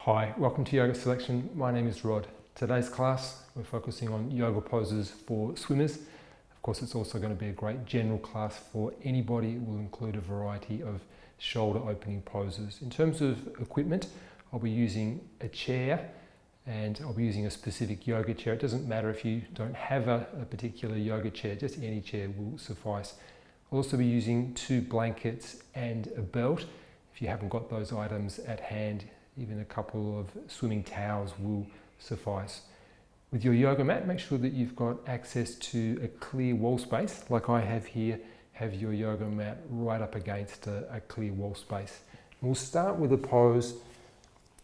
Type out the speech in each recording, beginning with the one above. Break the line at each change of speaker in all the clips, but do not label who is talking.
Hi, welcome to Yoga Selection. My name is Rod. Today's class, we're focusing on yoga poses for swimmers. Of course, it's also going to be a great general class for anybody. It will include a variety of shoulder opening poses. In terms of equipment, I'll be using a chair and I'll be using a specific yoga chair. It doesn't matter if you don't have a particular yoga chair, just any chair will suffice. I'll also be using 2 blankets and a belt. If you haven't got those items at hand, even a couple of swimming towels will suffice. With your yoga mat, make sure that you've got access to a clear wall space, like I have here. Have your yoga mat right up against a clear wall space. And we'll start with a pose,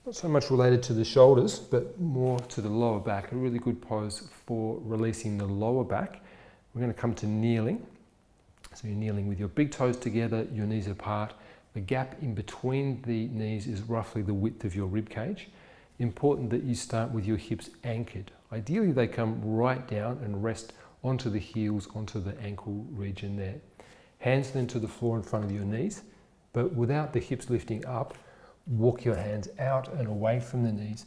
not so much related to the shoulders, but more to the lower back. A really good pose for releasing the lower back. We're going to come to kneeling. So you're kneeling with your big toes together, your knees apart. The gap in between the knees is roughly the width of your rib cage. Important that you start with your hips anchored. Ideally, they come right down and rest onto the heels, onto the ankle region there. Hands then to the floor in front of your knees, but without the hips lifting up, walk your hands out and away from the knees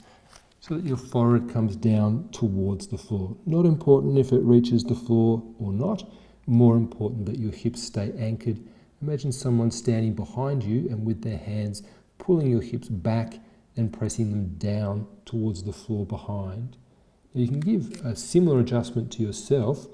so that your forehead comes down towards the floor. Not important if it reaches the floor or not. More important that your hips stay anchored. Imagine someone standing behind you and with their hands pulling your hips back and pressing them down towards the floor behind. Now you can give a similar adjustment to yourself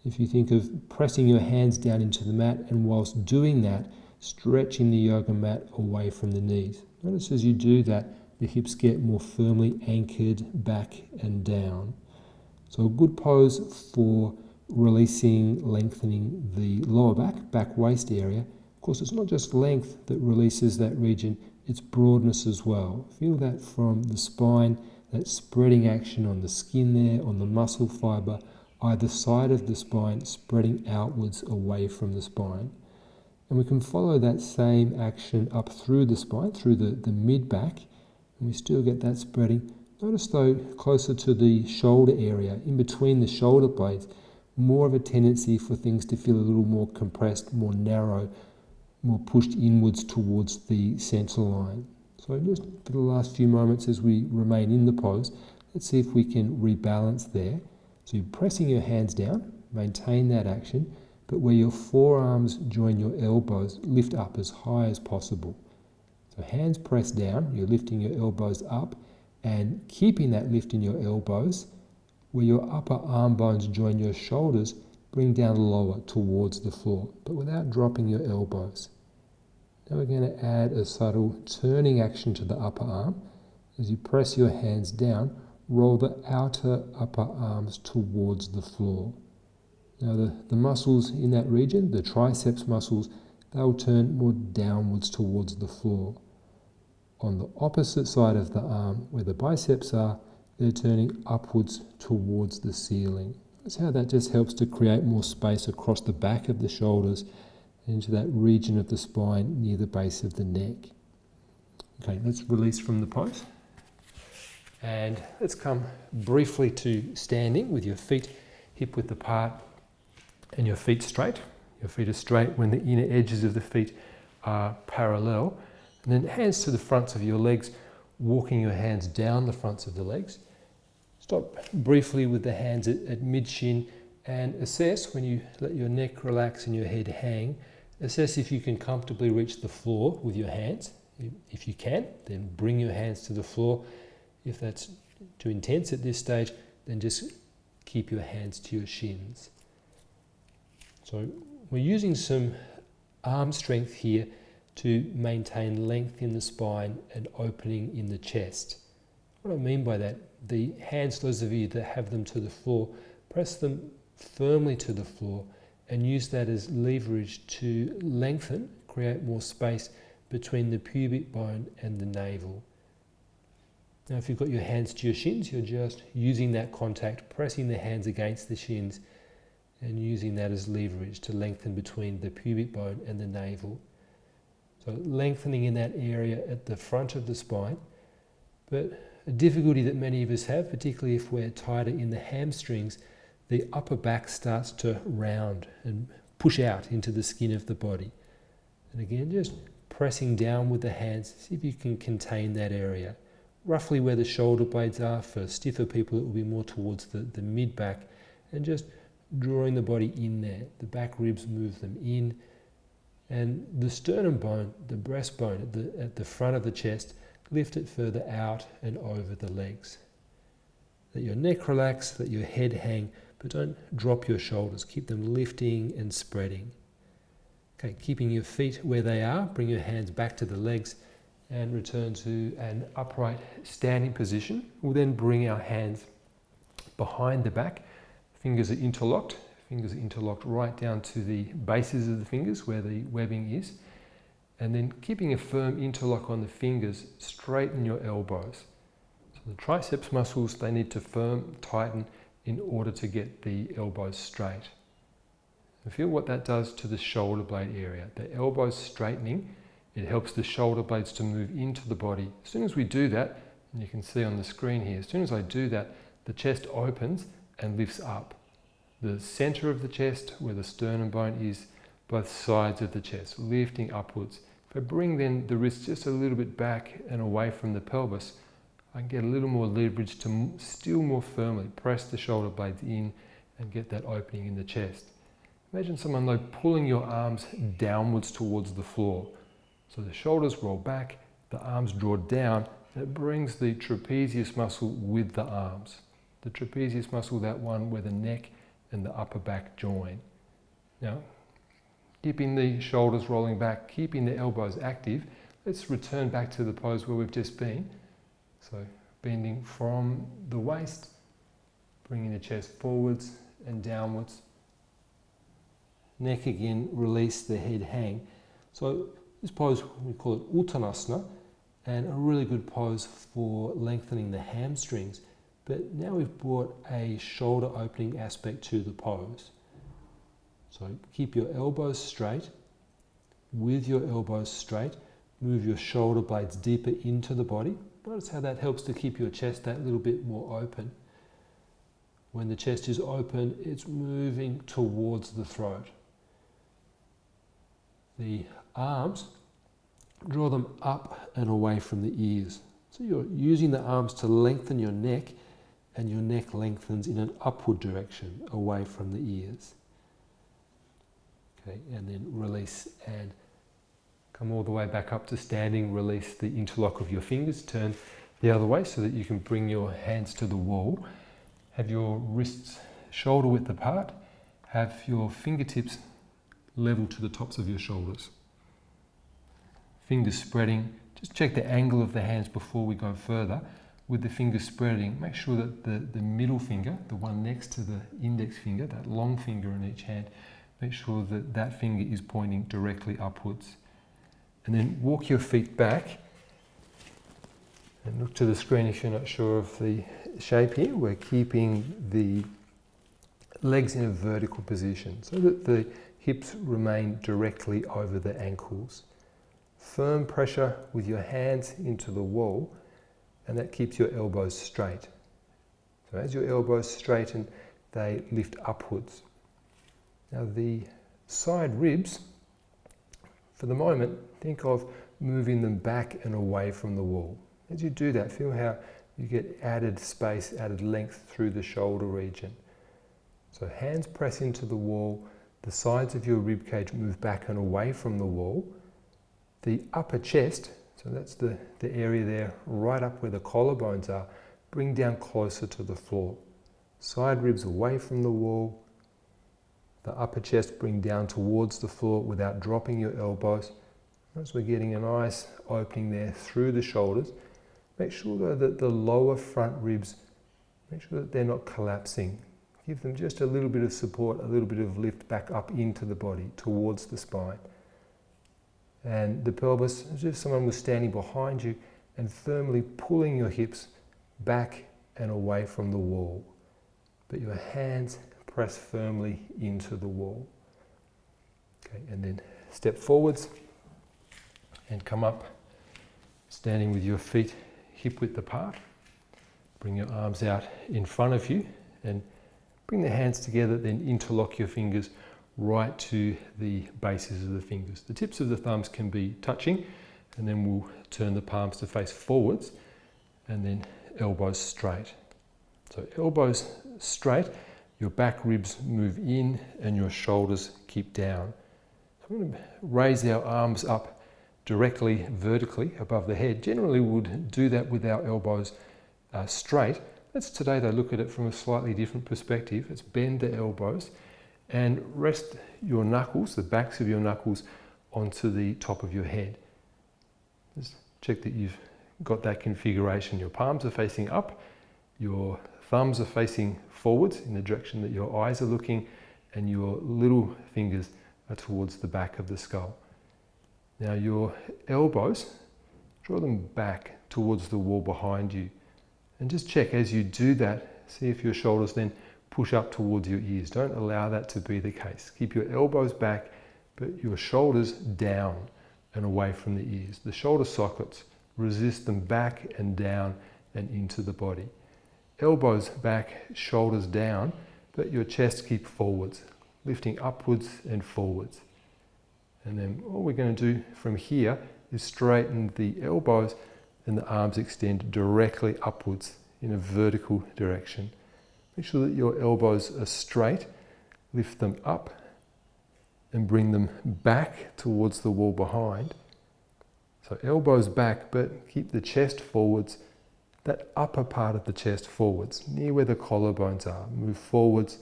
if you think of pressing your hands down into the mat and whilst doing that, stretching the yoga mat away from the knees. Notice as you do that, the hips get more firmly anchored back and down. So a good pose for releasing, lengthening the lower back waist area. Of course, it's not just length that releases that region, it's broadness as well. Feel that from the spine, that spreading action on the skin there, on the muscle fibre, either side of the spine, spreading outwards away from the spine. And we can follow that same action up through the spine, through the mid-back, and we still get that spreading. Notice though, closer to the shoulder area, in between the shoulder blades, more of a tendency for things to feel a little more compressed, more narrow, more pushed inwards towards the center line. So just for the last few moments as we remain in the pose, let's see if we can rebalance there. So you're pressing your hands down, maintain that action, but where your forearms join your elbows, lift up as high as possible. So hands pressed down, you're lifting your elbows up and keeping that lift in your elbows. Where your upper arm bones join your shoulders, bring down lower towards the floor, but without dropping your elbows. Now we're going to add a subtle turning action to the upper arm. As you press your hands down, roll the outer upper arms towards the floor. Now the muscles in that region, the triceps muscles, they'll turn more downwards towards the floor. On the opposite side of the arm, where the biceps are, they're turning upwards towards the ceiling. That's how that just helps to create more space across the back of the shoulders and into that region of the spine near the base of the neck. Okay, let's release from the pose. And let's come briefly to standing with your feet hip width apart and your feet straight. Your feet are straight when the inner edges of the feet are parallel. And then hands to the fronts of your legs, walking your hands down the fronts of the legs. Stop briefly with the hands at mid-shin and assess when you let your neck relax and your head hang. Assess if you can comfortably reach the floor with your hands. If you can, then bring your hands to the floor. If that's too intense at this stage, then just keep your hands to your shins. So we're using some arm strength here to maintain length in the spine and opening in the chest. What I mean by that, the hands, those of you that have them to the floor, press them firmly to the floor and use that as leverage to lengthen, create more space between the pubic bone and the navel. Now if you've got your hands to your shins, you're just using that contact, pressing the hands against the shins and using that as leverage to lengthen between the pubic bone and the navel. So lengthening in that area at the front of the spine, but a difficulty that many of us have, particularly if we're tighter in the hamstrings, the upper back starts to round and push out into the skin of the body. And again, just pressing down with the hands, see if you can contain that area.
roughly where the shoulder blades are. For stiffer people, it will be more towards the mid-back, and just drawing the body in there. The back ribs, move them in, and the sternum bone, the breastbone at the front of the chest, lift it further out and over the legs. Let your neck relax, let your head hang, but don't drop your shoulders. Keep them lifting and spreading. Okay, keeping your feet where they are, bring your hands back to the legs and return to an upright standing position. We'll then bring our hands behind the back. Fingers are interlocked right down to the bases of the fingers where the webbing is. And then keeping a firm interlock on the fingers, straighten your elbows. So the triceps muscles, they need to tighten in order to get the elbows straight. And feel what that does to the shoulder blade area. The elbows straightening, it helps the shoulder blades to move into the body. As soon as we do that, and you can see on the screen here, as soon as I do that, the chest opens and lifts up. The center of the chest, where the sternum bone is, both sides of the chest, lifting upwards. If I bring then the wrists just a little bit back and away from the pelvis, I can get a little more leverage to still more firmly press the shoulder blades in and get that opening in the chest. Imagine someone though pulling your arms downwards towards the floor. So the shoulders roll back, the arms draw down, and it brings the trapezius muscle with the arms. The trapezius muscle, that one where the neck and the upper back join. Now, keeping the shoulders rolling back, keeping the elbows active, let's return back to the pose where we've just been. So bending from the waist, bringing the chest forwards and downwards. Neck again, release the head hang. So this pose, we call it Uttanasana, and a really good pose for lengthening the hamstrings. But now we've brought a shoulder opening aspect to the pose. So keep your elbows straight. With your elbows straight, move your shoulder blades deeper into the body. Notice how that helps to keep your chest that little bit more open. When the chest is open, it's moving towards the throat. The arms, draw them up and away from the ears. So you're using the arms to lengthen your neck, and your neck lengthens in an upward direction away from the ears. Okay, and then release and come all the way back up to standing. Release the interlock of your fingers, turn the other way so that you can bring your hands to the wall. Have your wrists shoulder width apart. Have your fingertips level to the tops of your shoulders. Fingers spreading. Just check the angle of the hands before we go further. With the fingers spreading, make sure that the middle finger, the one next to the index finger, that long finger in each hand, make sure that that finger is pointing directly upwards. And then walk your feet back and look to the screen if you're not sure of the shape here. We're keeping the legs in a vertical position so that the hips remain directly over the ankles. Firm pressure with your hands into the wall, and that keeps your elbows straight. So as your elbows straighten, they lift upwards. Now the side ribs, for the moment, think of moving them back and away from the wall. As you do that, feel how you get added space, added length through the shoulder region. So hands press into the wall, the sides of your rib cage move back and away from the wall. The upper chest, so that's the area there right up where the collarbones are, bring down closer to the floor. Side ribs away from the wall. The upper chest bring down towards the floor without dropping your elbows. As we're getting a nice opening there through the shoulders. Make sure though that the lower front ribs, make sure that they're not collapsing. Give them just a little bit of support, a little bit of lift back up into the body, towards the spine. And the pelvis, as if someone was standing behind you and firmly pulling your hips back and away from the wall. But your hands press firmly into the wall. Okay, and then step forwards and come up, standing with your feet hip width apart. Bring your arms out in front of you and bring the hands together, then interlock your fingers right to the bases of the fingers. The tips of the thumbs can be touching, and then we'll turn the palms to face forwards
and then elbows straight. So elbows straight, your back ribs move in and your shoulders keep down. So we're going to raise our arms up directly vertically above the head. Generally we would do that with our elbows straight. Let's today though look at it from a slightly different perspective. Let's bend the elbows and rest your knuckles, the backs of your knuckles, onto the top of your head. Just check that you've got that configuration. Your palms are facing up, your thumbs are facing forwards in the direction that your eyes are looking, and your little fingers are towards the back of the skull. Now your elbows, draw them back towards the wall behind you. And just check as you do that, see if your shoulders then push up towards your ears. Don't allow that to be the case. Keep your elbows back, but your shoulders down and away from the ears. The shoulder sockets, resist them back and down and into the body. Elbows back, shoulders down, but your chest keep forwards, lifting upwards and forwards. And then all we're going to do from here is straighten the elbows and the arms extend directly upwards in a vertical direction. Make sure that your elbows are straight, lift them up and bring them back towards the wall behind. So elbows back, but keep the chest forwards, that upper part of the chest forwards, near where the collarbones are. Move forwards.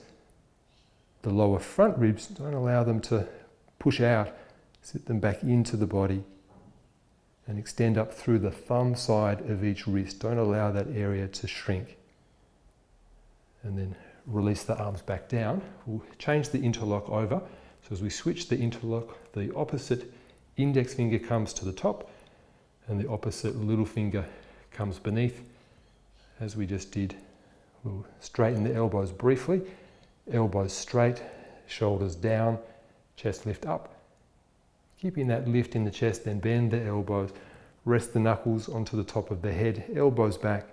The lower front ribs, don't allow them to push out, sit them back into the body and extend up through the thumb side of each wrist. Don't allow that area to shrink. And then release the arms back down. We'll change the interlock over. So as we switch the interlock, the opposite index finger comes to the top and the opposite little finger comes beneath. As we just did, we'll straighten the elbows briefly. Elbows straight, shoulders down, chest lift up. Keeping that lift in the chest, then bend the elbows, rest the knuckles onto the top of the head, elbows back,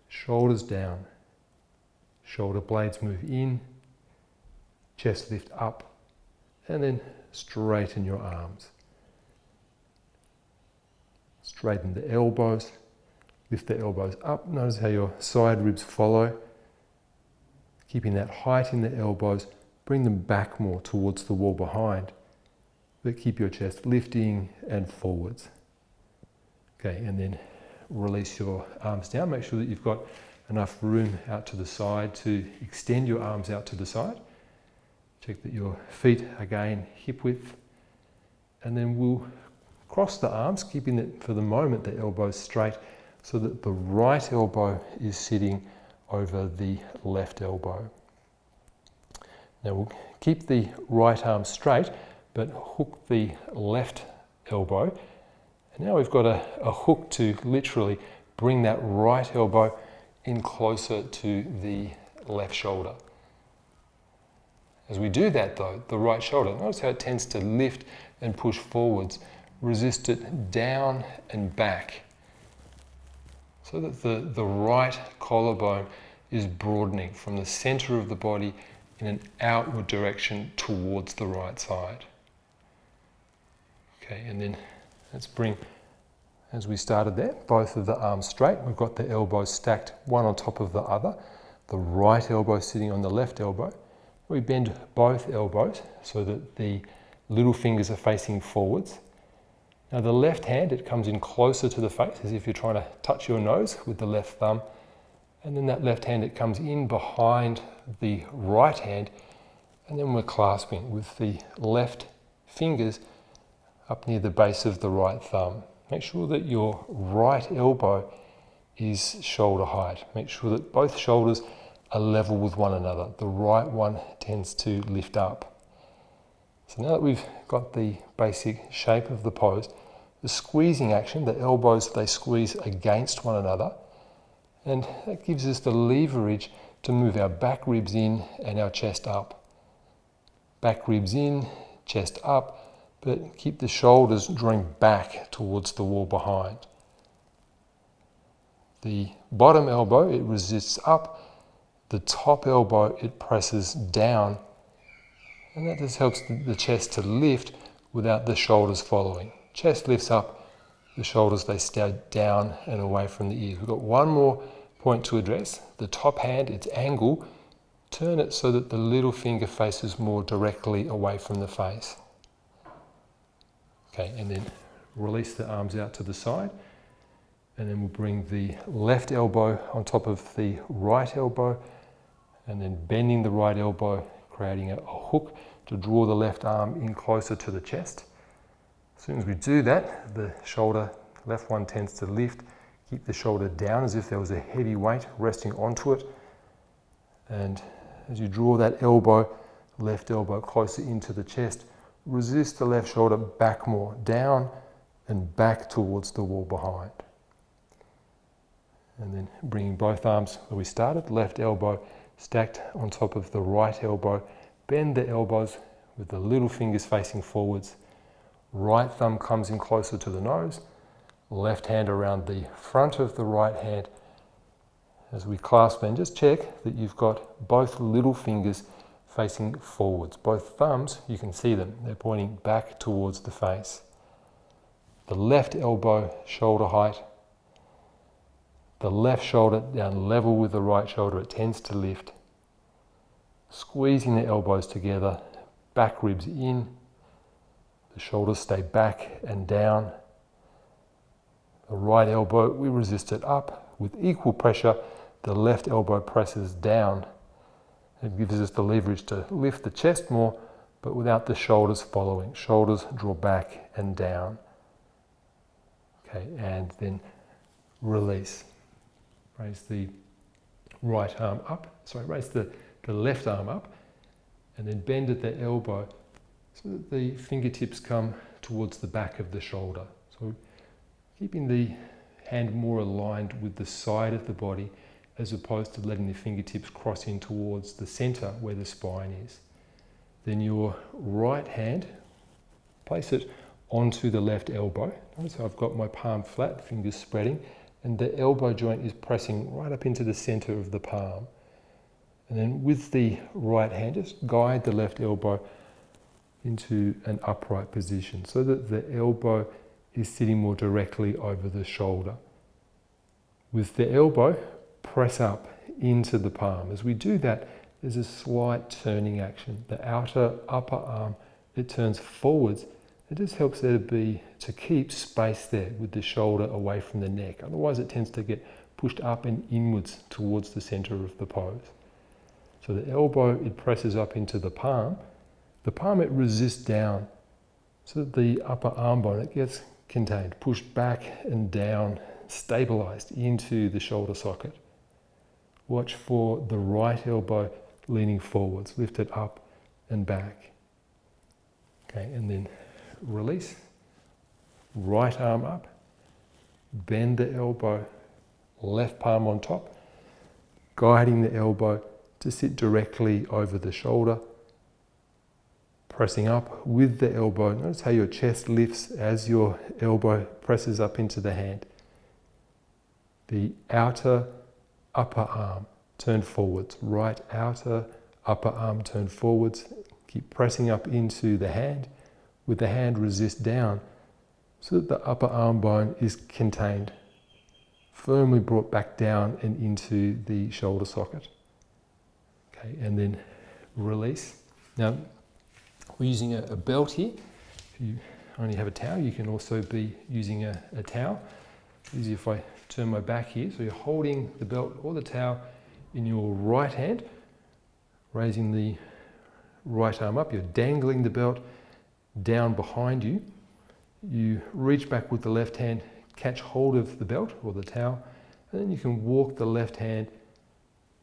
shoulders down, shoulder blades move in, chest lift up, and then straighten your arms. Straighten the elbows, lift the elbows up. Notice how your side ribs follow. Keeping that height in the elbows, bring them back more towards the wall behind. But keep your chest lifting and forwards. Okay, and then release your arms down. Make sure that you've got enough room out to the side to extend your arms out to the side. Check that your feet, again, hip width. And then we'll cross the arms, keeping it for the moment the elbows straight so that the right elbow is sitting over the left elbow. Now we'll keep the right arm straight, but hook the left elbow. And now we've got a hook to literally bring that right elbow in closer to the left shoulder. As we do that though, the right shoulder, notice how it tends to lift and push forwards. Resist it down and back so that the right collarbone is broadening from the center of the body in an outward direction towards the right side. Okay, and then let's bring, as we started there, both of the arms straight. We've got the elbows stacked one on top of the other. The right elbow sitting on the left elbow. We bend both elbows so that the little fingers are facing forwards. Now the left hand, it comes in closer to the face as if you're trying to touch your nose with the left thumb. And then that left hand, it comes in behind the right hand. And then we're clasping with the left fingers up near the base of the right thumb. Make sure that your right elbow is shoulder height. Make sure that both shoulders are level with one another. The right one tends to lift up. So now that we've got the basic shape of the pose, the squeezing action, the elbows, they squeeze against one another, and that gives us the leverage to move our back ribs in and our chest up. Back ribs in, chest up, but keep the shoulders drawing back towards the wall behind. The bottom elbow, it resists up. The top elbow, it presses down. And that just helps the chest to lift without the shoulders following. Chest lifts up, the shoulders, they stay down and away from the ears. We've got one more point to address. The top hand, its angle, turn it so that the little finger faces more directly away from the face. Okay, and then release the arms out to the side. And then we'll bring the left elbow on top of the right elbow, and then bending the right elbow, creating a hook to draw the left arm in closer to the chest. As soon as we do that, the shoulder, left one tends to lift, keep the shoulder down as if there was a heavy weight resting onto it. And as you draw that elbow, left elbow closer into the chest, resist the left shoulder back more, down and back towards the wall behind. And then bringing both arms where we started, left elbow stacked on top of the right elbow, bend the elbows with the little fingers facing forwards. Right thumb comes in closer to the nose, left hand around the front of the right hand. As we clasp and just check that you've got both little fingers facing forwards. Both thumbs, you can see them, they're pointing back towards the face. The left elbow shoulder height, the left shoulder down level with the right shoulder, it tends to lift. Squeezing the elbows together, back ribs in, the shoulders stay back and down. The right elbow, we resist it up. With equal pressure, the left elbow presses down. It gives us the leverage to lift the chest more, but without the shoulders following. Shoulders draw back and down. Okay, and then release. Raise the right arm up, raise the left arm up, and then bend at the elbow so that the fingertips come towards the back of the shoulder. So keeping the hand more aligned with the side of the body as opposed to letting the fingertips cross in towards the center where the spine is. Then your right hand, place it onto the left elbow. So I've got my palm flat, fingers spreading, and the elbow joint is pressing right up into the center of the palm. And then with the right hand, just guide the left elbow into an upright position so that the elbow is sitting more directly over the shoulder. With the elbow, press up into the palm. As we do that, there's a slight turning action. The outer upper arm, it turns forwards. It just helps there to keep space there with the shoulder away from the neck. Otherwise it tends to get pushed up and inwards towards the center of the pose. So the elbow, it presses up into the palm. The palm, it resists down so that the upper arm bone, it gets contained, pushed back and down, stabilized into the shoulder socket. Watch for the right elbow leaning forwards, lift it up and back. Okay, and then release. Right arm up, bend the elbow, left palm on top, guiding the elbow to sit directly over the shoulder, pressing up with the elbow. Notice how your chest lifts as your elbow presses up into the hand. The outer upper arm turn forwards, right outer upper arm turn forwards. Keep pressing up into the hand. With the hand resist down so that the upper arm bone is contained, firmly brought back down and into the shoulder socket. Okay, and then release. Now, we're using a belt here. If you only have a towel, you can also be using a towel. Easy if I turn my back here. So you're holding the belt or the towel in your right hand, raising the right arm up. You're dangling the belt down behind you. You reach back with the left hand, catch hold of the belt or the towel, and then you can walk the left hand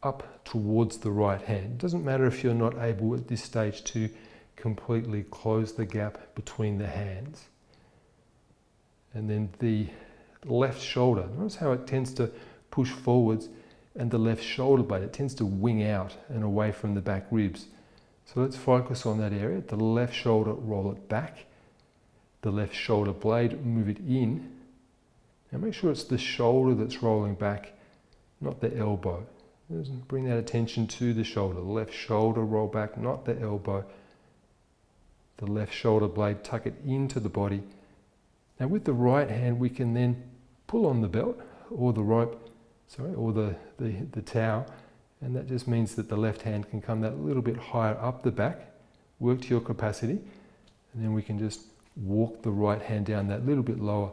up towards the right hand. It doesn't matter if you're not able at this stage to completely close the gap between the hands. And then the left shoulder, notice how it tends to push forwards, and the left shoulder blade, it tends to wing out and away from the back ribs. So let's focus on that area. The left shoulder, roll it back. The left shoulder blade, move it in. Now make sure it's the shoulder that's rolling back, not the elbow. Bring that attention to the shoulder. The left shoulder, roll back, not the elbow. The left shoulder blade, tuck it into the body. Now with the right hand we can then pull on the belt or the rope, or the towel, and that just means that the left hand can come that little bit higher up the back, work to your capacity, and then we can just walk the right hand down that little bit lower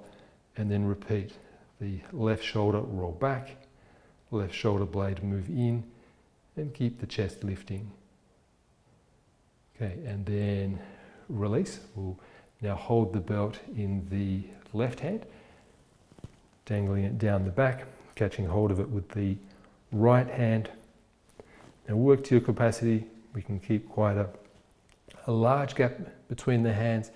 and then repeat. The left shoulder roll back, left shoulder blade move in, and keep the chest lifting. Okay, and then release. We'll now hold the belt in the left hand, dangling it down the back, catching hold of it with the right hand. Now work to your capacity. We can keep quite a large gap between the hands.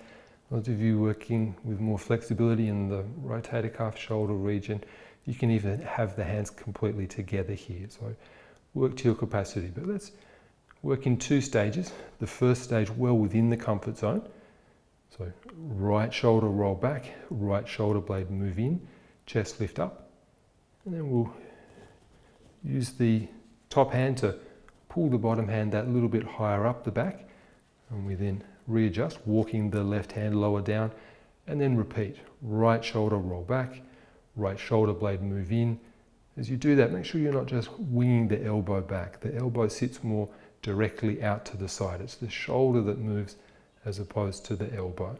Those of you working with more flexibility in the rotator cuff shoulder region, you can even have the hands completely together here. So work to your capacity. But let's work in 2 stages. The first stage well within the comfort zone. So right shoulder roll back, right shoulder blade move in, chest lift up. And then we'll use the top hand to pull the bottom hand that little bit higher up the back. And we then readjust, walking the left hand lower down, and then repeat. Right shoulder roll back, right shoulder blade move in. As you do that, make sure you're not just winging the elbow back. The elbow sits more directly out to the side. It's the shoulder that moves as opposed to the elbow.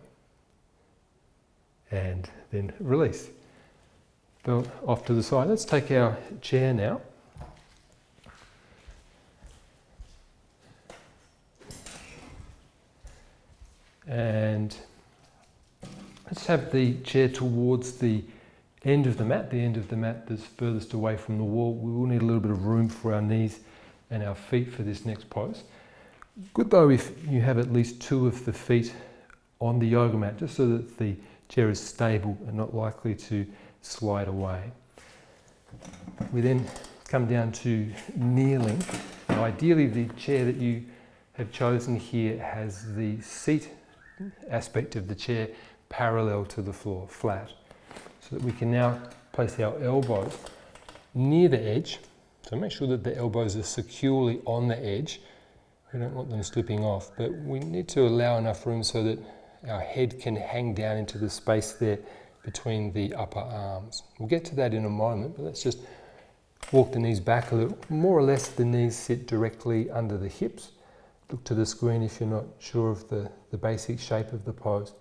And then release. Belt off to the side. Let's take our chair now. And let's have the chair towards the end of the mat that's furthest away from the wall. We will need a little bit of room for our knees and our feet for this next pose. Good though if you have at least 2 of the feet on the yoga mat, just so that the chair is stable and not likely to slide away. We then come down to kneeling. Now ideally the chair that you have chosen here has the seat aspect of the chair parallel to the floor, flat, so that we can now place our elbows near the edge. So make sure that the elbows are securely on the edge. We don't want them slipping off, but we need to allow enough room so that our head can hang down into the space there between the upper arms. We'll get to that in a moment, but let's just walk the knees back a little. More or less the knees sit directly under the hips. Look to the screen if you're not sure of the basic shape of the pose.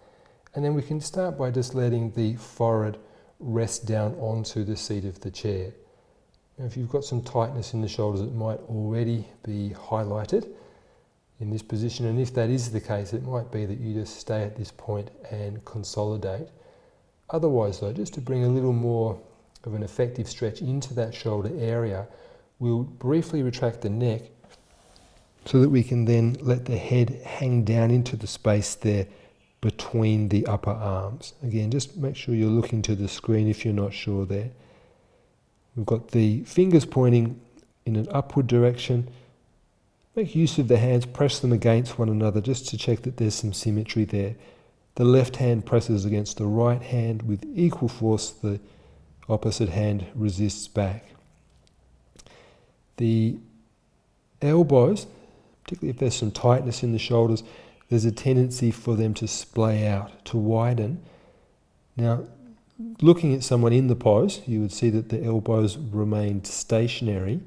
And then we can start by just letting the forehead rest down onto the seat of the chair. Now if you've got some tightness in the shoulders, it might already be highlighted in this position, and if that is the case, it might be that you just stay at this point and consolidate. Otherwise though, just to bring a little more of an effective stretch into that shoulder area, we'll briefly retract the neck so that we can then let the head hang down into the space there between the upper arms. Again, just make sure you're looking to the screen if you're not sure there. We've got the fingers pointing in an upward direction. Make use of the hands, press them against one another just to check that there's some symmetry there. The left hand presses against the right hand with equal force. The opposite hand resists back. The elbows, particularly if there's some tightness in the shoulders, there's a tendency for them to splay out, to widen. Now, looking at someone in the pose, you would see that the elbows remained stationary,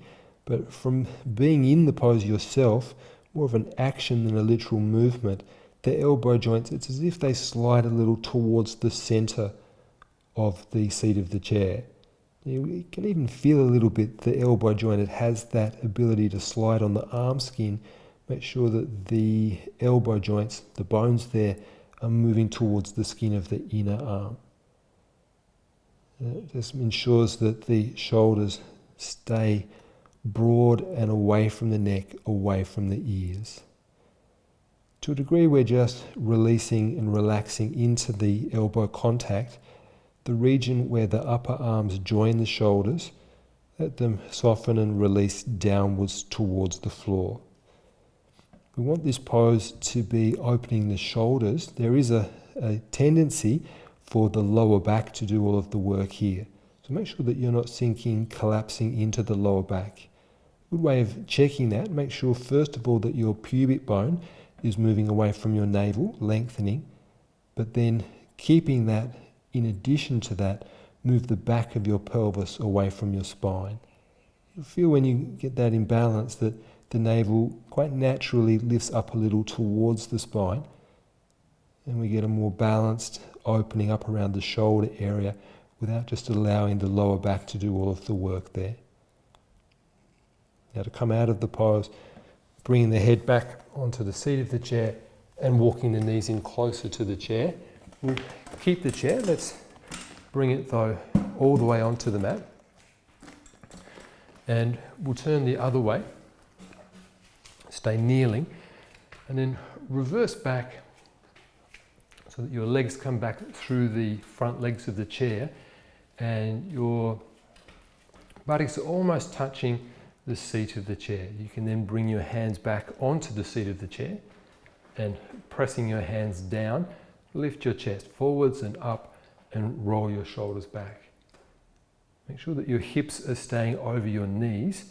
but from being in the pose yourself, more of an action than a literal movement, the elbow joints, it's as if they slide a little towards the center of the seat of the chair. You can even feel a little bit the elbow joint. It has that ability to slide on the arm skin. Make sure that the elbow joints, the bones there, are moving towards the skin of the inner arm. It just ensures that the shoulders stay broad and away from the neck, away from the ears. To a degree, we're just releasing and relaxing into the elbow contact. The region where the upper arms join the shoulders, let them soften and release downwards towards the floor. We want this pose to be opening the shoulders. There is a tendency for the lower back to do all of the work here. So make sure that you're not sinking, collapsing into the lower back. Good way of checking that, make sure first of all that your pubic bone is moving away from your navel, lengthening, but then keeping that
in addition to that, move the back of your pelvis away from your spine. You feel when you get that in balance that the navel quite naturally lifts up a little towards the spine, and we get a more balanced opening up around the shoulder area without just allowing the lower back to do all of the work there. Now to come out of the pose, bringing the head back onto the seat of the chair and walking the knees in closer to the chair. We'll keep the chair, let's bring it though all the way onto the mat. And we'll turn the other way, stay kneeling, and then reverse back so that your legs come back through the front legs of the chair and your buttocks are almost touching the seat of the chair. You can then bring your hands back onto the seat of the chair and pressing your hands down, lift your chest forwards and up and roll your shoulders back. Make sure that your hips are staying over your knees,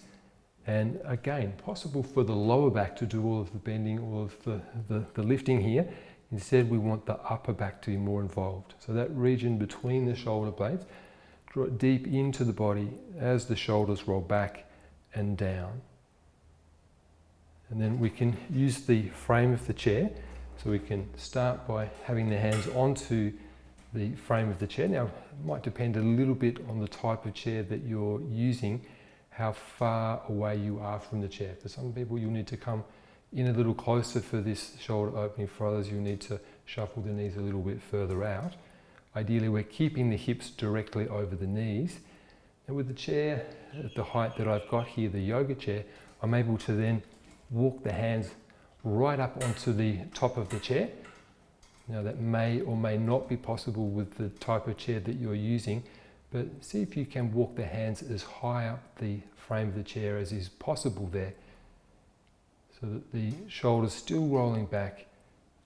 and again, possible for the lower back to do all of the bending, all of the lifting here. Instead, we want the upper back to be more involved. So that region between the shoulder blades, draw it deep into the body as the shoulders roll back and down. And then we can use the frame of the chair. So we can start by having the hands onto the frame of the chair. Now, it might depend a little bit on the type of chair that you're using, how far away you are from the chair. For some people, you'll need to come in a little closer for this shoulder opening. For others, you'll need to shuffle the knees a little bit further out. Ideally, we're keeping the hips directly over the knees. And with the chair at the height that I've got here, the yoga chair, I'm able to then walk the hands right up onto the top of the chair. Now that may or may not be possible with the type of chair that you're using, but see if you can walk the hands as high up the frame of the chair as is possible there, so that the shoulders still rolling back,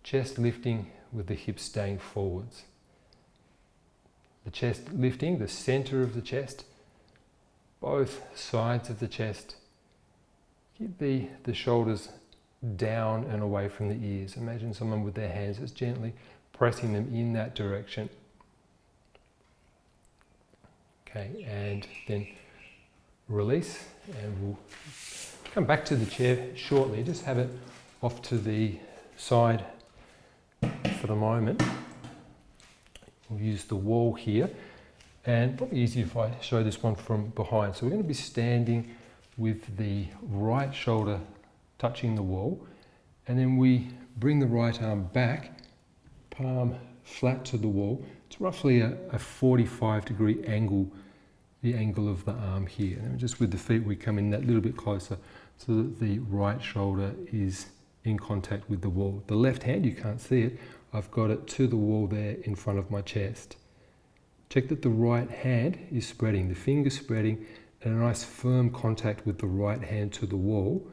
chest lifting with the hips staying forwards. The chest lifting, the center of the chest, both sides of the chest. Keep the shoulders down and away from the ears. Imagine someone with their hands just gently pressing them in that direction. Okay, and then release, and we'll come back to the chair shortly. Just have it off to the side for the moment. We'll use the wall here, and probably easier if I show this one from behind. So we're going to be standing with the right shoulder touching the wall, and then we bring the right arm back, palm flat to the wall. It's roughly a 45-degree angle, the angle of the arm here. And just with the feet, we come in that little bit closer so that the right shoulder is in contact with the wall. The left hand, you can't see it, I've got it to the wall there in front of my chest. Check that the right hand is spreading, the fingers spreading, and a nice firm contact with the right hand to the wall.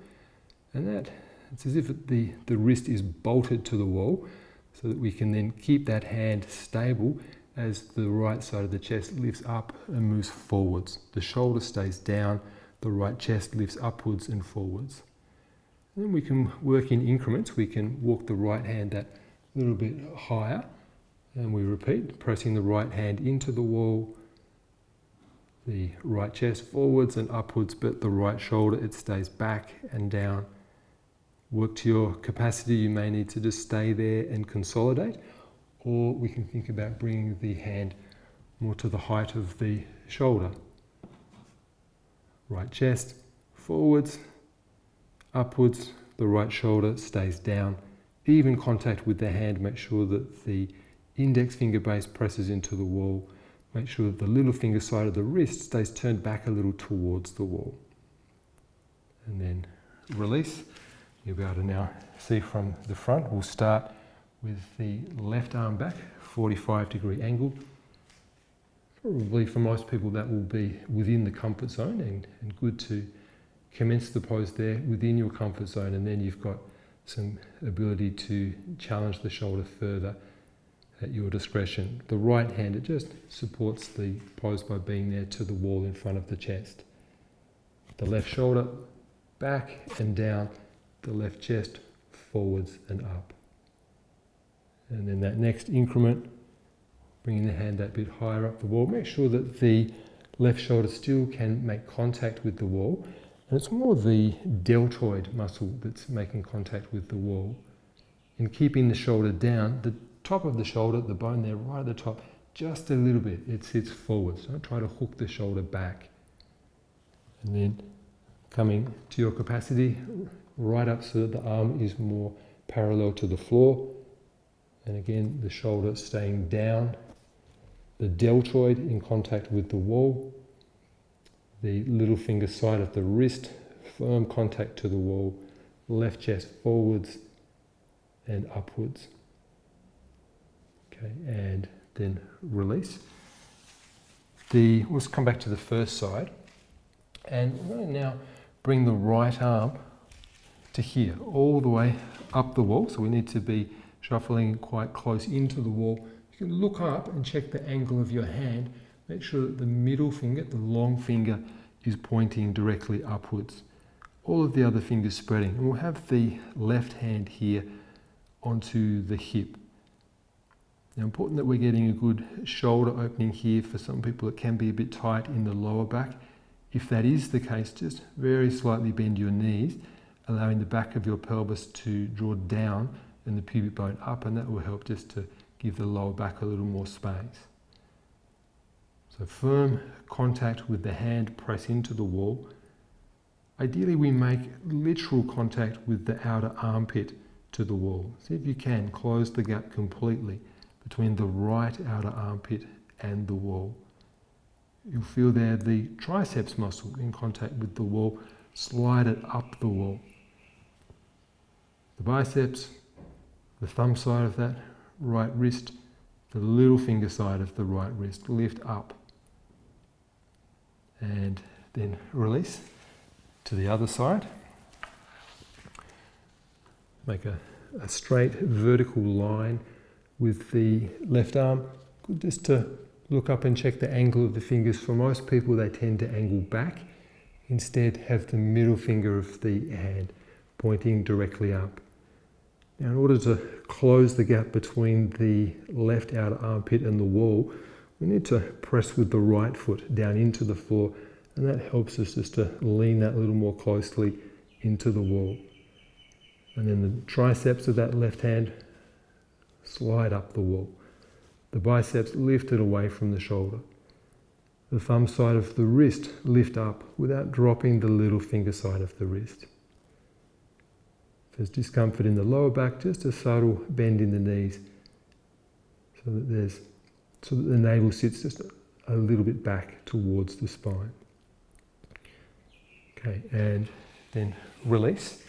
And that, it's as if the wrist is bolted to the wall, so that we can then keep that hand stable as the right side of the chest lifts up and moves forwards. The shoulder stays down, the right chest lifts upwards and forwards. And then we can work in increments. We can walk the right hand that little bit higher, and we repeat, pressing the right hand into the wall, the right chest forwards and upwards, but the right shoulder, it stays back and down. Work to your capacity. You may need to just stay there and consolidate, or we can think about bringing the hand more to the height of the shoulder. Right chest forwards, upwards, the right shoulder stays down. Even contact with the hand, make sure that the index finger base presses into the wall. Make sure that the little finger side of the wrist stays turned back a little towards the wall. And then release. You'll be able to now see from the front. We'll start with the left arm back, 45-degree angle. Probably for most people that will be within the comfort zone, and good to commence the pose there within your comfort zone, and then you've got some ability to challenge the shoulder further at your discretion. The right hand, it just supports the pose by being there to the wall in front of the chest. The left shoulder back and down, the left chest forwards and up. And then that next increment,
bringing the hand that bit higher up the wall. Make sure that the left shoulder still can make contact with the wall, and it's more the deltoid muscle that's making contact with the wall. In keeping the shoulder down, the top of the shoulder, the bone there right at the top, just a little bit, it sits forward. So don't try to hook the shoulder back. And then coming to your capacity, right up so that the arm is more parallel to the floor. And again, the shoulder staying down, the deltoid in contact with the wall, the little finger side of the wrist, firm contact to the wall, left chest forwards and upwards. Okay, and then release. Let's come back to the first side, and we're going to now bring the right arm to here, all the way up the wall. So we need to be shuffling quite close into the wall. You can look up and check the angle of your hand. Make sure that the middle finger, the long finger, is pointing directly upwards. All of the other fingers spreading. And we'll have the left hand here onto the hip. Now, important that we're getting a good shoulder opening here. For some people it can be a bit tight in the lower back. If that is the case, just very slightly bend your knees, allowing the back of your pelvis to draw down and the pubic bone up, and that will help just to give the lower back a little more space. So firm contact with the hand, press into the wall. Ideally we make literal contact with the outer armpit to the wall. See if you can close the gap completely between the right outer armpit and the wall. You'll feel there the triceps muscle in contact with the wall, slide it up the wall. The biceps, the thumb side of that right wrist, the little finger side of the right wrist, lift up. And then release to the other side. Make a straight vertical line with the left arm. Good just to look up and check the angle of the fingers. For most people they tend to angle back. Instead have the middle finger of the hand pointing directly up. Now in order to close the gap between the left outer armpit and the wall, we need to press with the right foot down into the floor, and that helps us just to lean that a little more closely into the wall. And then the triceps of that left hand slide up the wall. The biceps lifted away from the shoulder. The thumb side of the wrist lift up without dropping the little finger side of the wrist. If there's discomfort in the lower back, just a subtle bend in the knees so that the navel sits just a little bit back towards the spine. Okay, and then release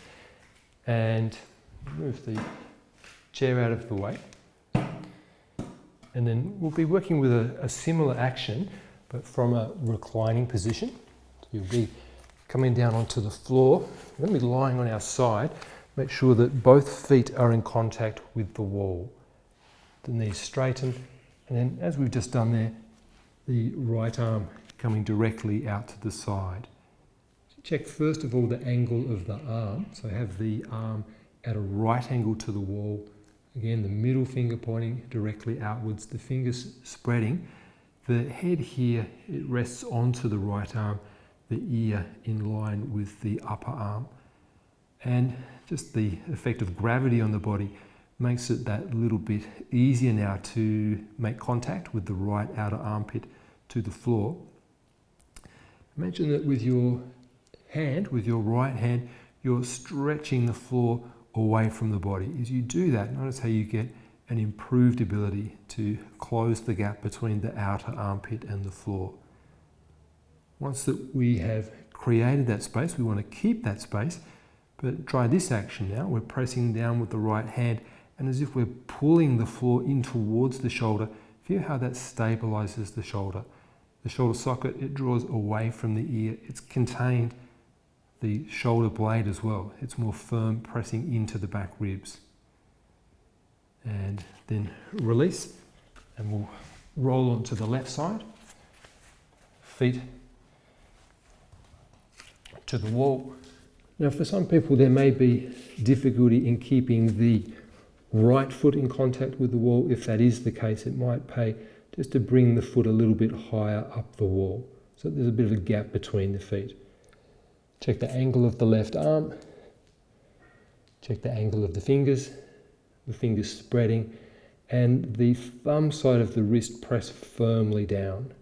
and move the chair out of the way. And then we'll be working with a similar action, but from a reclining position. So you'll be coming down onto the floor. We're going to be lying on our side. Make sure that both feet are in contact with the wall. The knees straighten, and then as we've just done there, the right arm coming directly out to the side. Check first of all the angle of the arm. So have the arm at a right angle to the wall. Again, the middle finger pointing directly outwards, the fingers spreading. The head here, it rests onto the right arm, the ear in line with the upper arm. And just the effect of gravity on the body makes it that little bit easier now to make contact with the right outer armpit to the floor. Imagine that with your hand, with your right hand, you're stretching the floor away from the body. As you do that, notice how you get an improved ability to close the gap between the outer armpit and the floor. Once that we have created that space, we want to keep that space, but try this action now. We're pressing down with the right hand, and as if we're pulling the floor in towards the shoulder, feel how that stabilizes the shoulder. The shoulder socket, it draws away from the ear. It's contained the shoulder blade as well. It's more firm, pressing into the back ribs. And then release, and we'll roll onto the left side. Feet to the wall. Now for some people there may be difficulty in keeping the right foot in contact with the wall. If that is the case, it might pay
just to bring the foot a little bit higher up the wall. So there's a bit of a gap between the feet. Check the angle of the left arm. Check the angle of the fingers spreading, and the thumb side of the wrist press firmly down.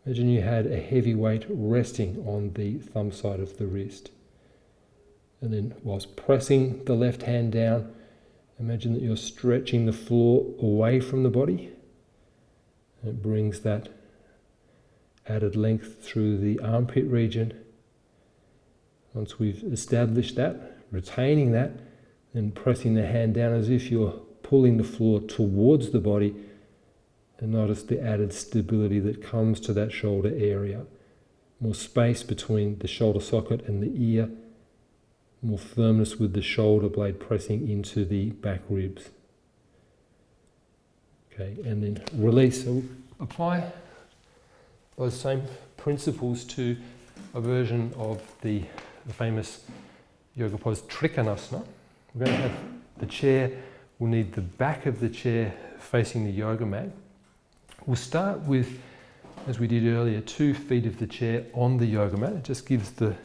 Imagine you had a heavy weight resting on the thumb side of the wrist. And then whilst pressing the left hand down, imagine that you're stretching the floor away from the body. And it brings that added length through the armpit region. Once we've established that, retaining that, then pressing the hand down as if you're pulling the floor towards the body, and notice the added stability that comes to that shoulder area. More space between the shoulder socket and the ear, more firmness with the shoulder blade pressing into the back ribs. Okay, and then release. So apply those same principles to a version of the famous yoga pose Trichonousa. We're going to have the chair, we'll need the back of the chair facing the yoga mat. We'll start with, as we did earlier, 2 feet of the chair on the yoga mat. It just gives the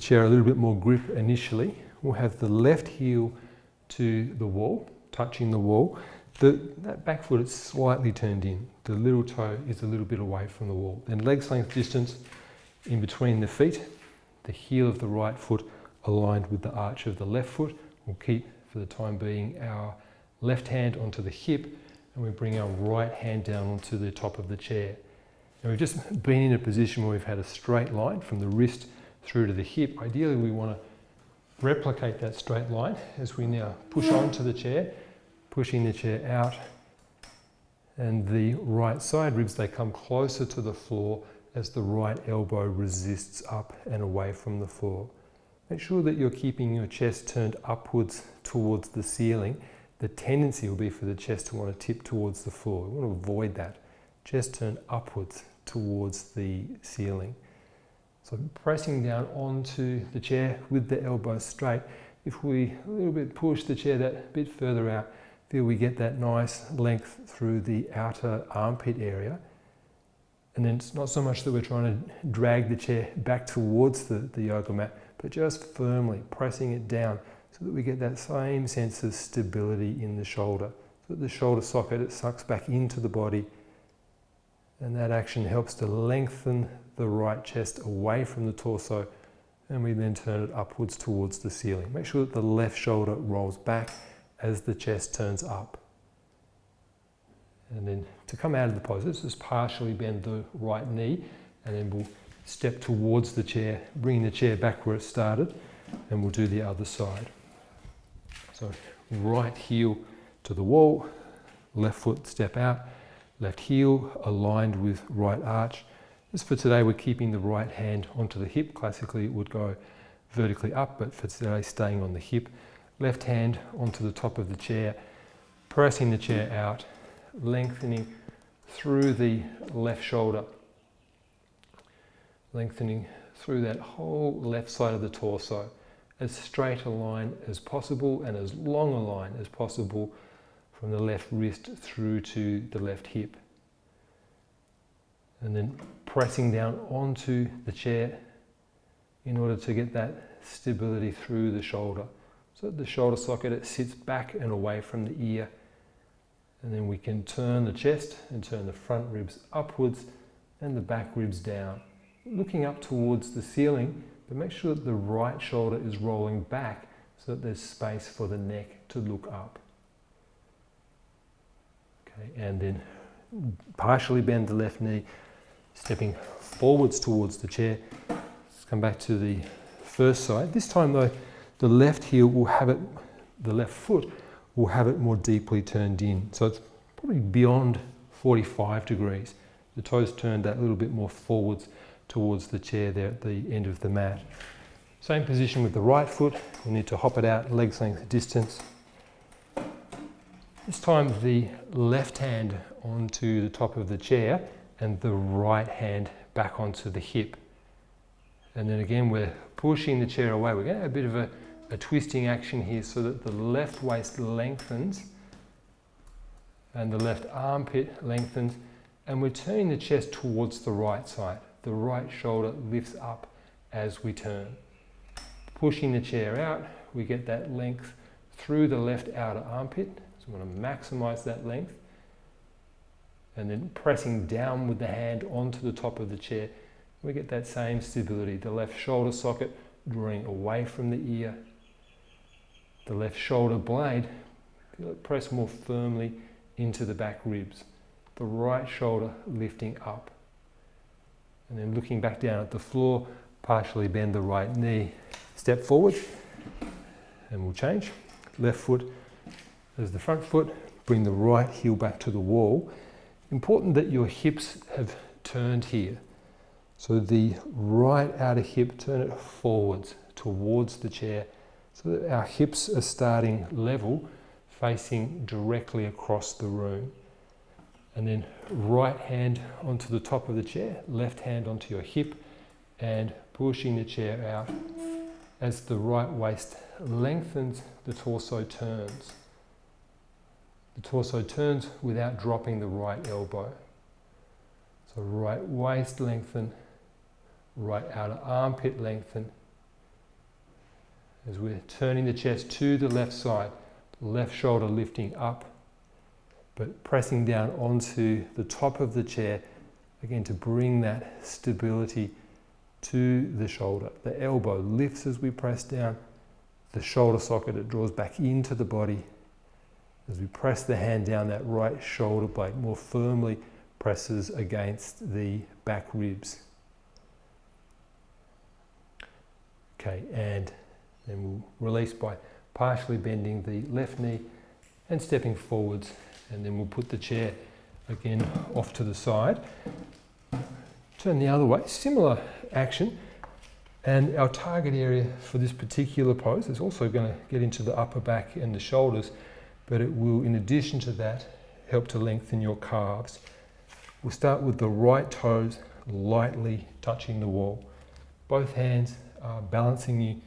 chair a little bit more grip initially. We'll have the left heel to the wall, touching the wall. That back foot is slightly turned in. The little toe is a little bit away from the wall. Then legs length distance in between the feet. The heel of the right foot aligned with the arch of the left foot. We'll keep, for the time being, our left hand onto the hip, and we bring our right hand down onto the top of the chair. And we've just been in a position where we've had a straight line from the wrist through to the hip. Ideally, we want to replicate that straight line as we now push onto the chair, pushing the chair out, and the right side ribs, they come closer to the floor as the right elbow resists up and away from the floor. Make sure that you're keeping your chest turned upwards towards the ceiling. The tendency will be for the chest to want to tip towards the floor. We want to avoid that. Chest turned upwards towards the ceiling. So pressing down onto the chair with the elbows straight. If we a little bit push the chair that bit further out, feel we get that nice length through the outer armpit area. And then it's not so much that we're trying to drag the chair back towards the yoga mat, but just firmly pressing it down so that we get that same sense of stability in the shoulder. So that the shoulder socket, it sucks back into the body, and that action helps to lengthen the right chest away from the torso, and we then turn it upwards towards the ceiling. Make sure that the left shoulder rolls back as the chest turns up. And then to come out of the pose, let's just partially bend the right knee, and then we'll step towards the chair, bringing the chair back where it started, and we'll do the other side. So right heel to the wall, left foot step out, left heel aligned with right arch. Just for today, we're keeping the right hand onto the hip. Classically, it would go vertically up, but for today, staying on the hip. Left hand onto the top of the chair, pressing the chair out, lengthening through the left shoulder, lengthening through that whole left side of the torso, as straight a line as possible and as long a line as possible from the left wrist through to the left hip. And then pressing down onto the chair in order to get that stability through the shoulder. So that the shoulder socket, it sits back and away from the ear. And then we can turn the chest and turn the front ribs upwards and the back ribs down. Looking up towards the ceiling, but make sure that the right shoulder is rolling back so that there's space for the neck to look up. Okay, and then partially bend the left knee, stepping forwards towards the chair. Let's come back to the first side. This time though, the left heel will have it, the left foot will have it more deeply turned in. So it's probably beyond 45 degrees. The toes turned that little bit more forwards towards the chair there at the end of the mat. Same position with the right foot. We need to hop it out, legs length distance. This time the left hand onto the top of the chair and the right hand back onto the hip. And then again, we're pushing the chair away. We're going to have a bit of a twisting action here so that the left waist lengthens
and the left armpit lengthens, and we're turning the chest towards the right side. The right shoulder lifts up as we turn. Pushing the chair out, we get that length through the left outer armpit. So we want to maximize that length. And then pressing down with the hand onto the top of the chair, we get that same stability. The left shoulder socket drawing away from the ear. The left shoulder blade, feel it press more firmly into the back ribs. The right shoulder lifting up. And then looking back down at the floor, partially bend the right knee. Step forward, and we'll change. Left foot as the front foot. Bring the right heel back to the wall. Important that your hips have turned here. So the right outer hip, turn it forwards towards the chair so that our hips are starting level, facing directly across the room. And then right hand onto the top of the chair, left hand onto your hip, and pushing the chair out. As the right waist lengthens, the torso turns. The torso turns without dropping the right elbow. So right waist lengthen, right outer armpit lengthen. As we're turning the chest to the left side, left shoulder lifting up, but pressing down onto the top of the chair, again to bring that stability to the shoulder. The elbow lifts as we press down. The shoulder socket, it draws back into the body. As we press the hand down, that right shoulder blade more firmly presses against the back ribs. Okay, and then we'll release by partially bending the left knee and stepping forwards, and then we'll put the chair again off to the side. Turn the other way, similar action, and our target area for this particular pose is also going to get into the upper back and the shoulders, but it will, in addition to that, help to lengthen your calves. We'll start with the right toes lightly touching the wall. Both hands are balancing you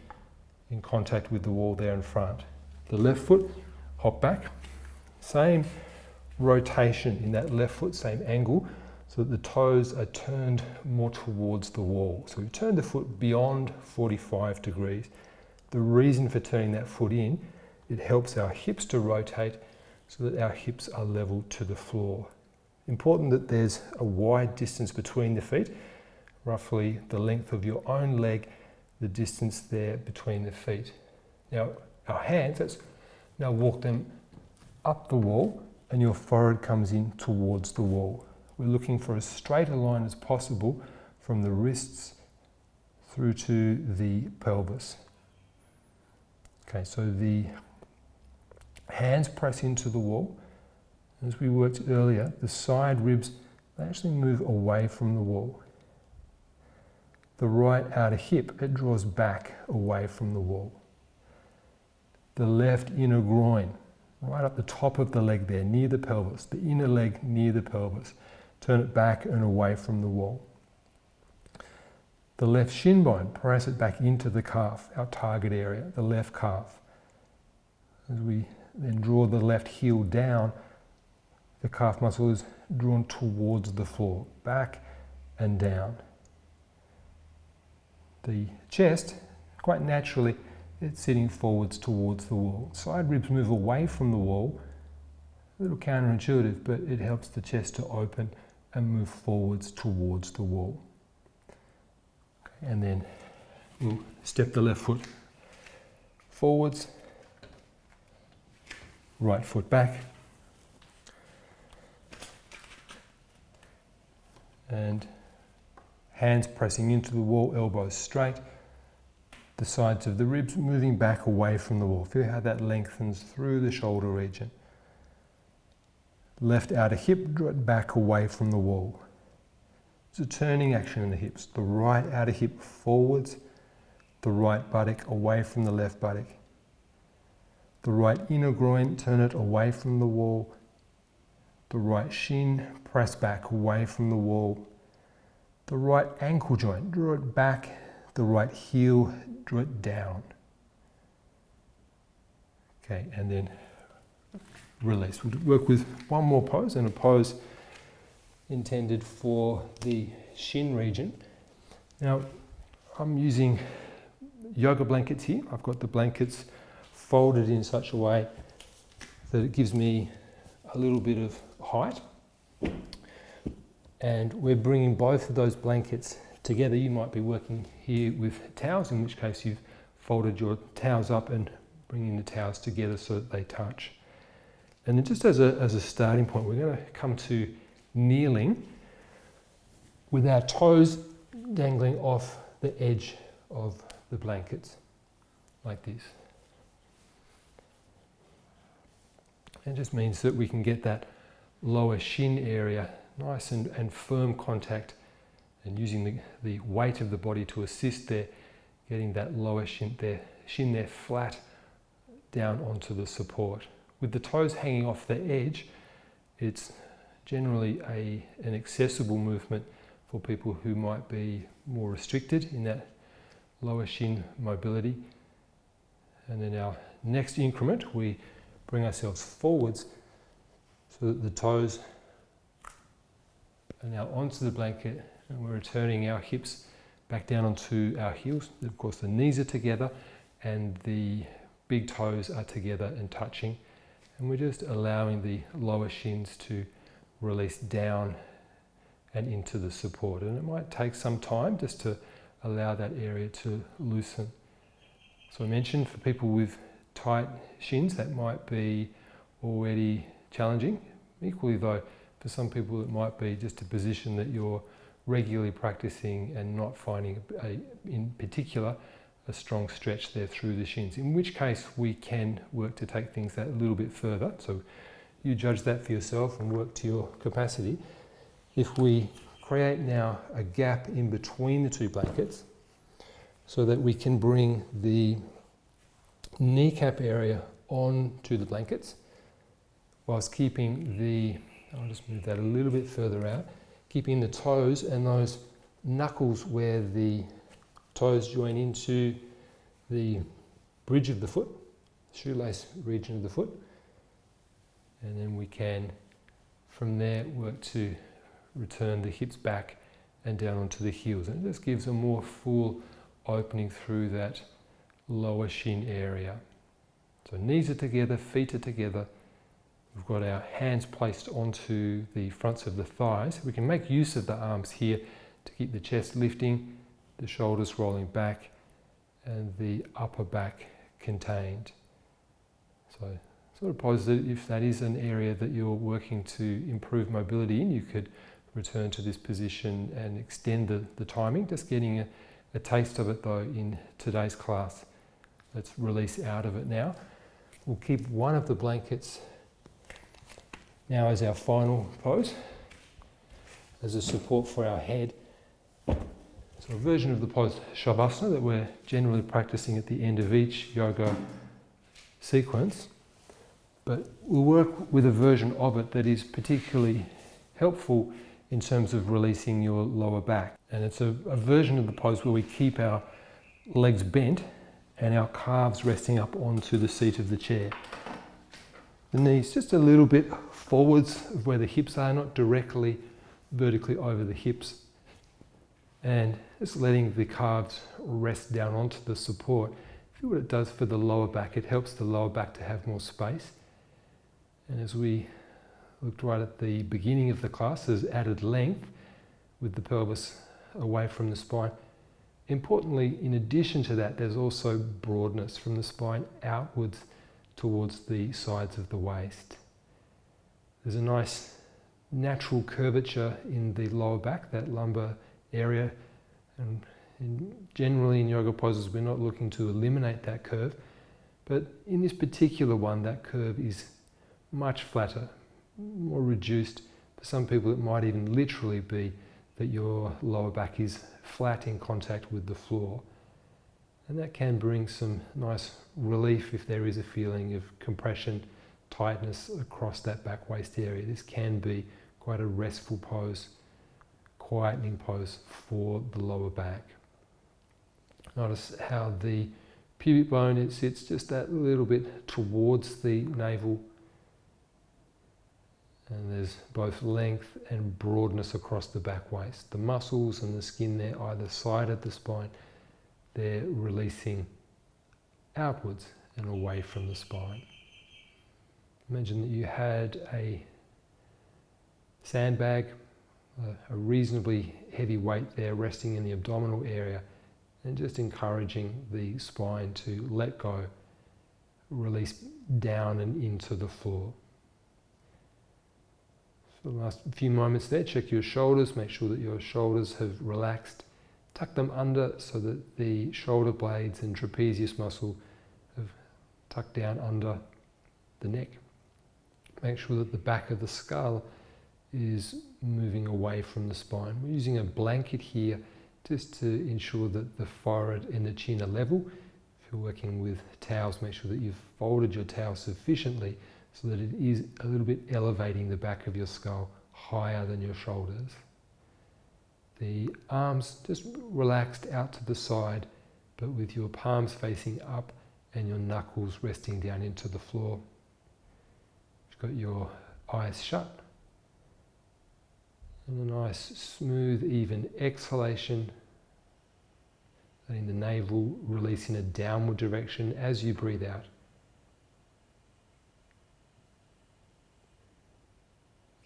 in contact with the wall there in front. The left foot, hop back, same rotation in that left foot, same angle, so that the toes are turned more towards the wall. So we've turned the foot beyond 45 degrees. The reason for turning that foot in, it helps our hips to rotate so that our hips are level to the floor. Important that there's a wide distance between the feet, roughly the length of your own leg, the distance there between the feet. Now our hands, let's now walk them up the wall, and your forehead comes in towards the wall. We're looking for as straight a line as possible from the wrists through to the pelvis. Okay, so the hands press into the wall. As we worked earlier, the side ribs, they actually move away from the wall. The right outer hip, it draws back away from the wall. The left inner groin, right up the top of the leg there, near the pelvis, the inner leg near the pelvis. Turn it back and away from the wall. The left shin bone, press it back into the calf, our target area, the left calf. As we then draw the left heel down, the calf muscle is drawn towards the floor, back and down. The chest, quite naturally, it's sitting forwards towards the wall. Side ribs move away from the wall, a little counterintuitive, but it helps the chest to open and move forwards towards the wall. Okay, and then we'll step the left foot forwards, right foot back, and hands pressing into the wall, elbows straight, the sides of the ribs moving back away from the wall. Feel how that lengthens through the shoulder region. Left outer hip, draw it back away from the wall. It's a turning action in the hips. The right outer hip forwards, the right buttock away from the left buttock. The right inner groin, turn it away from the wall. The right shin, press back away from the wall. The right ankle joint, draw it back. The right heel, draw it down. Okay, and then release. We'll work with one more pose, and a pose intended for the shin region. Now, I'm using yoga blankets here. I've got the blankets folded in such a way that it gives me a little bit of height. And we're bringing both of those blankets together. You might be working here with towels, in which case you've folded your towels up and bringing the towels together so that they touch. And then just as a starting point, we're going to come to kneeling with our toes dangling off the edge of the blankets, like this. It just means that we can get that lower shin area nice and firm contact, and using the weight of the body to assist there, getting that lower shin there flat down onto the support. With the toes hanging off the edge, it's generally an accessible movement for people who might be more restricted in that lower shin mobility. And then our next increment, we bring ourselves forwards so that the toes are now onto the blanket, and we're returning our hips back down onto our heels. Of course, the knees are together and the big toes are together and touching, and we're just allowing the lower shins to release down and into the support. And it might take some time just to allow that area to loosen. So I mentioned for people with tight shins, that might be already challenging. Equally though, for some people it might be just a position that you're regularly practicing and not finding in particular a strong stretch there through the shins, in which case we can work to take things that a little bit further. So you judge that for yourself and work to your capacity. If we create now a gap in between the two blankets so that we can bring the kneecap area onto the blankets whilst keeping I'll just move that a little bit further out, keeping the toes and those knuckles where the toes join into the bridge of the foot, shoelace region of the foot. And then we can, from there, work to return the hips back and down onto the heels. And it just gives a more full opening through that lower shin area. So knees are together, feet are together. We've got our hands placed onto the fronts of the thighs. We can make use of the arms here to keep the chest lifting, the shoulders rolling back, and the upper back contained. So sort of pose that if that is an area that you're working to improve mobility in, you could return to this position and extend the timing. Just getting a taste of it though in today's class. Let's release out of it now. We'll keep one of the blankets now as our final pose, as a support for our head. So a version of the pose Shavasana that we're generally practicing at the end of each yoga sequence, but we'll work with a version of it that is particularly helpful in terms of releasing your lower back. And it's a version of the pose where we keep our legs bent and our calves resting up onto the seat of the chair. The knees just a little bit forwards of where the hips are, not directly vertically over the hips. And just letting the calves rest down onto the support. See what it does for the lower back. It helps the lower back to have more space. And as we looked right at the beginning of the class, there's added length with the pelvis away from the spine. Importantly, in addition to that, there's also broadness from the spine outwards towards the sides of the waist. There's a nice natural curvature in the lower back, that lumbar area, and generally in yoga poses we're not looking to eliminate that curve, but in this particular one that curve is much flatter, more reduced. For some people it might even literally be that your lower back is flat in contact with the floor. And that can bring some nice relief if there is a feeling of compression, tightness across that back waist area. This can be quite a restful pose, quietening pose for the lower back. Notice how the pubic bone, it sits just that little bit towards the navel,
And there's both length and broadness across the back waist. The muscles and the skin there either side of the spine, they're releasing outwards and away from the spine. Imagine that you had a sandbag, a reasonably heavy weight there resting in the abdominal area, and just encouraging the spine to let go, release down and into the floor. For the last few moments there, check your shoulders, make sure that your shoulders have relaxed. Tuck them under so that the shoulder blades and trapezius muscle have tucked down under the neck. Make sure that the back of the skull is moving away from the spine. We're using a blanket here just to ensure that the forehead and the chin are level. If you're working with towels, make sure that you've folded your towel sufficiently so that it is a little bit elevating the back of your skull higher than your shoulders. The arms just relaxed out to the side, but with your palms facing up and your knuckles resting down into the floor. You've got your eyes shut. And a nice, smooth, even exhalation. Letting the navel release in a downward direction as you breathe out.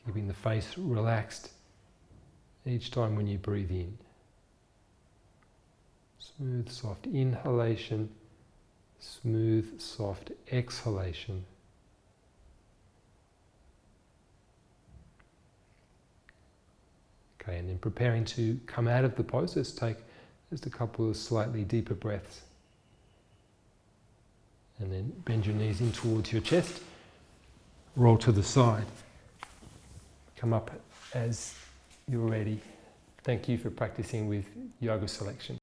Keeping the face relaxed each time when you breathe in. Smooth, soft inhalation, smooth, soft exhalation. Okay, and then preparing to come out of the pose, let's take just a couple of slightly deeper breaths. And then bend your knees in towards your chest, roll to the side. Come up as you're ready. Thank you for practicing with Yoga Selection.